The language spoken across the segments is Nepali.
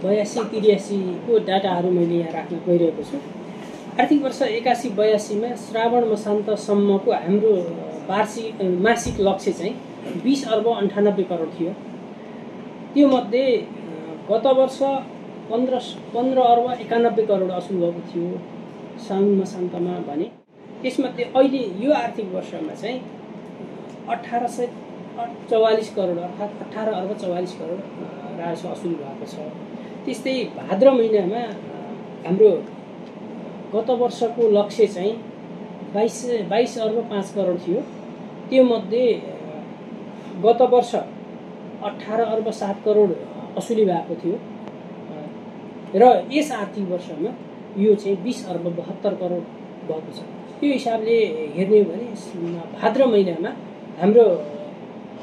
82-83 को डाटाहरू मैले यहाँ राख्न गइरहेको छु। आर्थिक वर्ष 81-82 मा श्रावण मसान्तसम्मको हाम्रो मासिक लक्ष्य चाहिँ 20 अर्ब 98 करोड थियो। त्यो मध्ये गत वर्ष 15 अर्ब 91 करोड असुल भएको थियो साउन मसान्तमा भने। त्यसमध्ये अहिले यो आर्थिक वर्षमा चाहिँ 1844 करोड अर्थात् 18 अर्ब 44 करोड राजस्व असुल भएको छ। त्यस्तै भाद्र महिनामा हाम्रो गत वर्षको लक्ष्य चाहिँ 22 अर्ब 5 करोड थियो। त्यो मध्ये गत वर्ष 18 अर्ब 7 करोड असुली भएको थियो र यस आर्थिक वर्षमा यो चाहिँ 20 अर्ब 72 करोड भएको छ। यो हिसाबले हेर्ने हो भने भाद्र महिनामा हाम्रो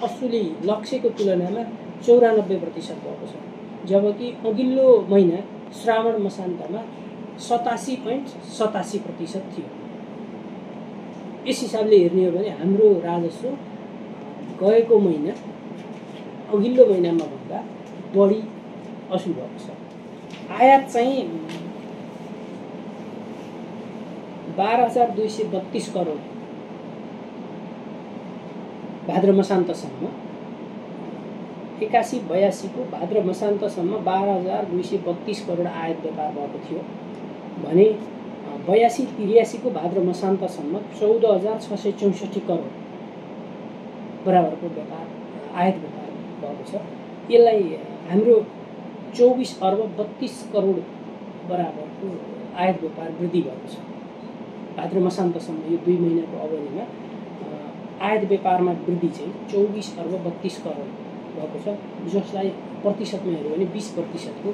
असुली लक्ष्यको तुलनामा 94% भएको छ, जबकि अघिल्लो महिना श्रावण मसान्तमा 87.87% थियो। यस हिसाबले हेर्ने हो भने हाम्रो राजस्व गएको महिना अघिल्लो महिनामा भन्दा बढी असुल भएको छ। आयात चाहिँ 12,232 करोड भाद्र मसान्तसम्म। 81-82 को भाद्र मसान्तसम्म 12,232 करोड आयात व्यापार भएको थियो भने 82-83 को भाद्र मसान्तसम्म 14,664 करोड बराबरको व्यापार आयात व्यापार भएको छ। यसलाई हाम्रो 24 अर्ब 32 करोड बराबरको आयात व्यापार वृद्धि भएको छ। भाद्र मसान्तसम्म यो 2 महिनाको अवधिमा आयात व्यापारमा वृद्धि चाहिँ 24 अर्ब 32 करोड भएको छ, जसलाई प्रतिशतमा हेऱ्यो भने 20% को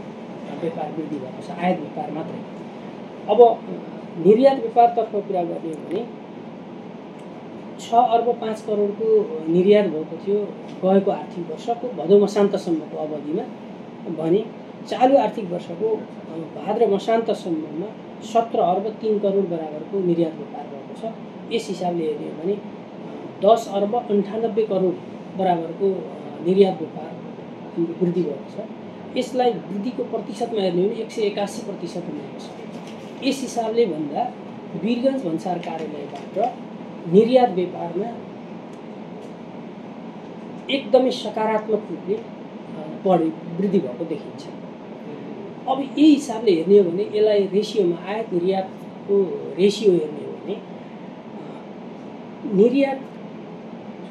व्यापार वृद्धि भएको छ आयात व्यापार मात्रै। अब निर्यात व्यापारतर्फ कुरा गर्ने हो भने 6 अर्ब 5 करोडको निर्यात भएको थियो गएको आर्थिक वर्षको भदौ मसान्तसम्मको अवधिमा भने चालु आर्थिक वर्षको भाद्र मसान्तसम्ममा 17 अर्ब 3 करोड बराबरको निर्यात व्यापार भएको छ। यस हिसाबले हेर्ने हो भने 10 अर्ब 98 करोड बराबरको निर्यात व्यापार वृद्धि भएको छ। यसलाई वृद्धिको प्रतिशतमा हेर्ने हो भने 181% हुनेछ। यस हिसाबले भन्दा वीरगञ्ज भन्सार कार्यालयबाट निर्यात व्यापारमा एकदमै सकारात्मक रूपले वृद्धि भएको देखिन्छ। अब यही हिसाबले हेर्ने हो भने यसलाई रेसियोमा आयात निर्यातको रेसियो हेर्ने हो भने निर्यात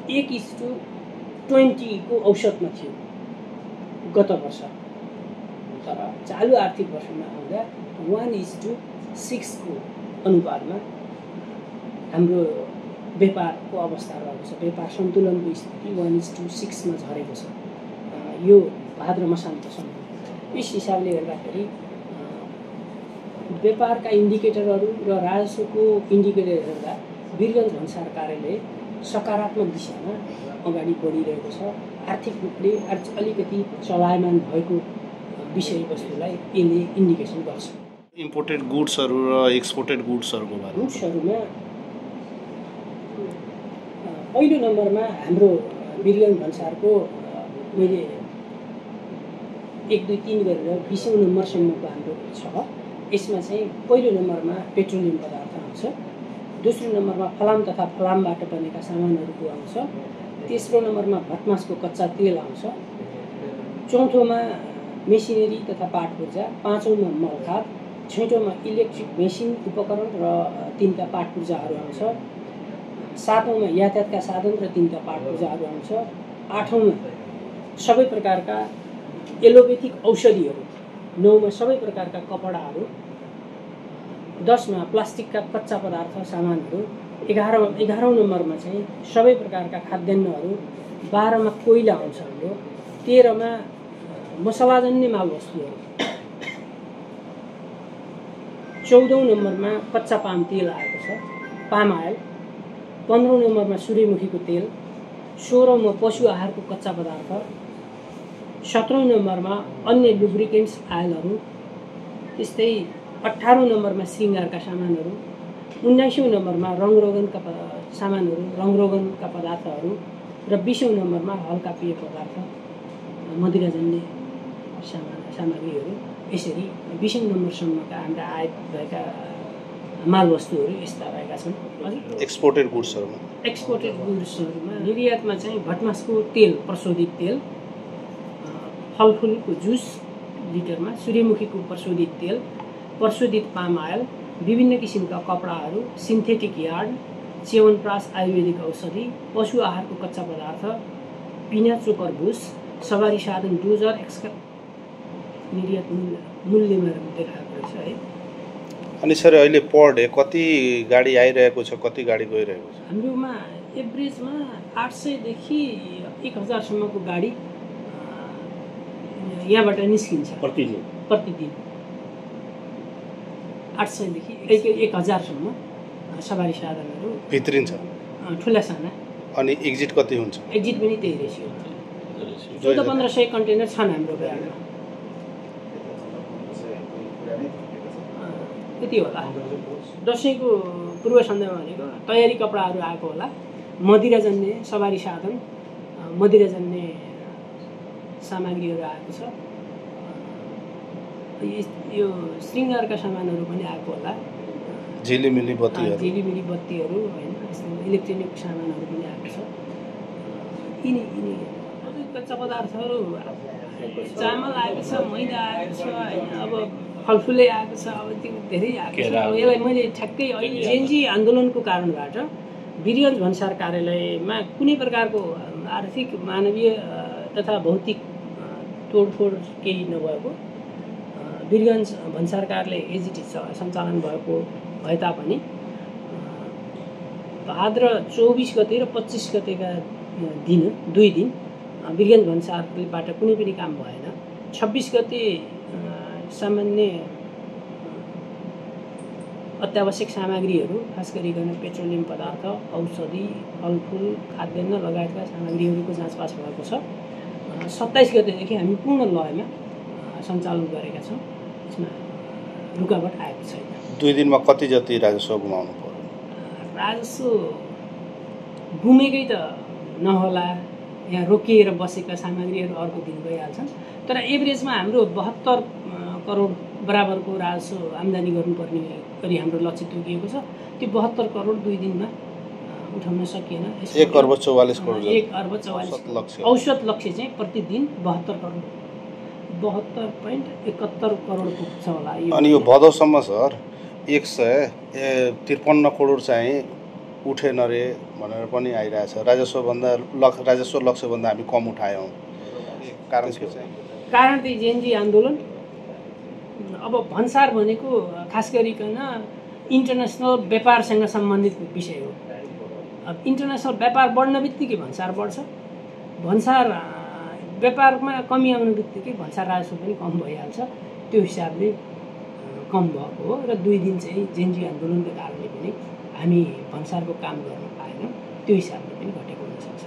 1:20 को औसतमा थियो गत वर्ष, तर चालु आर्थिक वर्षमा आउँदा 1:6 को अनुपातमा हाम्रो व्यापारको अवस्था रहेको छ। व्यापार सन्तुलनको स्थिति 1:6 मा झरेको छ यो भाद्र मसान्तसम्म। यस हिसाबले हेर्दाखेरि व्यापारका इन्डिकेटरहरू र राजस्वको इन्डिकेटर हेर्दा वीरगञ्ज भन्सार कार्यालय सकारात्मक दिशामा अगाडि बढिरहेको छ। आर्थिक रूपले अलिकति चलायमान भएको विषयवस्तुलाई यसले इन्डिकेसन गर्छ। इम्पोर्टेड गुड्सहरू र एक्सपोर्टेड गुड्सहरूको बारेमा गुड्सहरूमा पहिलो नम्बरमा हाम्रो वीरगञ्ज भन्सारको मैले 1, 2, 3 गरेर 20औं नम्बरसम्मको हाम्रो छ। यसमा चाहिँ पहिलो नम्बरमा पेट्रोलियम पदार्थ आउँछ, दोस्रो नम्बरमा फलाम तथा फलामबाट बनेका सामानहरूको आउँछ, तेस्रो नम्बरमा भटमासको कच्चा तेल आउँछ, चौथोमा मेसिनरी तथा पाट पूर्जा, पाँचौँमा मलखाद, छैटौँमा इलेक्ट्रिक मेसिन उपकरण र तिनका पाट पूर्जाहरू आउँछ, सातौँमा यातायातका साधन र तिनका पाट पूर्जाहरू आउँछ, आठौँमा सबै प्रकारका एलोपेथिक औषधिहरू, नौमा सबै प्रकारका कपडाहरू, 10मा प्लास्टिकका कच्चा पदार्थ सामानहरू, 11औं नम्बरमा चाहिँ सबै प्रकारका खाद्यान्नहरू, 12मा कोइला आउँछ हाम्रो, 13मा मसलाजन्य मालवस्तुहरू, 14औं नम्बरमा कच्चा पाम तेल आएको छ पाम आयल, 15औं नम्बरमा सूर्यमुखीको तेल, 16औंमा पशु आहारको कच्चा पदार्थ, 17औं नम्बरमा अन्य लुब्रिकेन्ट्स आयलहरू, त्यस्तै 18औं नम्बरमा श्रृङ्गारका सामानहरू, 19औं नम्बरमा रङरोगनका सामानहरू, रङरोगनका पदार्थहरू र 20औं नम्बरमा हल्का पेय पदार्थ मदिराजन्य सामग्रीहरू यसरी 20 नम्बरसम्मका हाम्रा आयात भएका मालवस्तुहरू यस्ता रहेका छन्। हजुर एक्सपोर्टेड गुड्सहरूमा एक्सपोर्टेड गुड्सहरूमा निर्यातमा चाहिँ भटमासको तेल, प्रशोधित तेल, फलफुलको जुस लिटरमा, सूर्यमुखीको प्रशोधित तेल, प्रशोधित पाम आयल, विभिन्न किसिमका कपडाहरू, सिन्थेटिक यार्ड, च्यवनप्राश आयुर्वेदिक औषधि, पशु आहारको कच्चा पदार्थ, पिना चोकर बुस, सवारी साधन डोजर एक्सका निर्यात मूल्यमा देखाएको रहेछ है। अनि सर अहिले पर डे कति गाडी आइरहेको छ, कति गाडी गइरहेको छ? हाम्रोमा एभरेजमा 800 देखि 1000सम्मको गाडी यहाँबाट निस्किन्छ प्रतिदिन 800 देखि 1000सम्म सवारी साधनहरू भित्रिन्छ, ठुला साना। अनि एक्जिट कति हुन्छ? एक्जिट पनि त्यही रेसियो 1400-1500 कन्टेनर छन् हाम्रो ब्याडमा। त्यति होला। दसैँको पूर्व सन्ध्यामा भनेको तयारी कपडाहरू आएको होला, मदिराजन्य सवारी साधन, मदिराजन्य सामग्रीहरू आएको छ। यो श्रृङ्गारका सामानहरू पनि आएको होला, झिलिमिली बत्तीहरू होइन, इलेक्ट्रोनिक सामानहरू पनि आएको छ। यिनी कच्चा पदार्थहरू चामल आएको छ, मैदा आएको छ होइन, अब फलफुलै आएको छ, अब त्यो धेरै आएको छ। यसलाई मैले ठ्याक्कै अहिले जेएनजी आन्दोलनको कारणबाट वीरगञ्ज भन्सार कार्यालयमा कुनै प्रकारको आर्थिक, मानवीय तथा भौतिक तोडफोड केही नभएको, वीरगञ्ज भन्सार कार्यालय एजिटी सञ्चालन भएको भए तापनि भाद्र 24 गते र 25 गतेका दिन 2 दिन वीरगञ्ज भन्सारबाट कुनै पनि काम भएन। 26 गते सामान्य अत्यावश्यक सामग्रीहरू, खास गरिकन पेट्रोलियम पदार्थ, औषधि, फलफुल, खाद्यान्न लगायतका सामग्रीहरूको जाँचपास भएको छ। 27 गतेदेखि हामी पूर्ण लयमा सञ्चालन गरेका छौँ, यसमा रुकावट आएको छैन। 2 दिनमा कति जति राजस्व गुमाउनु पर्यो? राजस्व गुमेकै त नहोला, यहाँ रोकिएर बसेका सामग्रीहरू अर्को दिन गइहाल्छन्, तर एभरेजमा हाम्रो 72 करोड बराबरको राजस्व आम्दानी गर्नुपर्ने गरी हाम्रो लक्ष्य तोकिएको छ। त्यो 72 करोड 2 दिनमा उठाउन सकिएन। 1 अर्ब 44 करोड 1 अर्ब 44 लक्ष्य, औसत लक्ष्य चाहिँ प्रतिदिन 72 करोड 72.71 करोड पुग्छ होला। अनि यो भदौसम्म सर 153 करोड चाहिँ उठेन रे भनेर पनि आइरहेछ। राजस्व लक्ष्यभन्दा हामी कम उठायौँ, कारण के चाहिँ? कारण त्यही जेएनजी आन्दोलन। अब भन्सार भनेको खास गरिकन इन्टरनेसनल व्यापारसँग सम्बन्धित विषय हो। अब इन्टरनेसनल व्यापार बढ्न बित्तिकै भन्सार बढ्छ, भन्सार व्यापारमा कमी आउनु बित्तिकै भन्सार राजस्व पनि कम भइहाल्छ। त्यो हिसाबले कम भएको हो र 2 दिन चाहिँ जेएनजी आन्दोलनको कारणले पनि हामी भन्सारको काम गर्न पाएनौँ, त्यो हिसाबले पनि घटेको हुनसक्छ।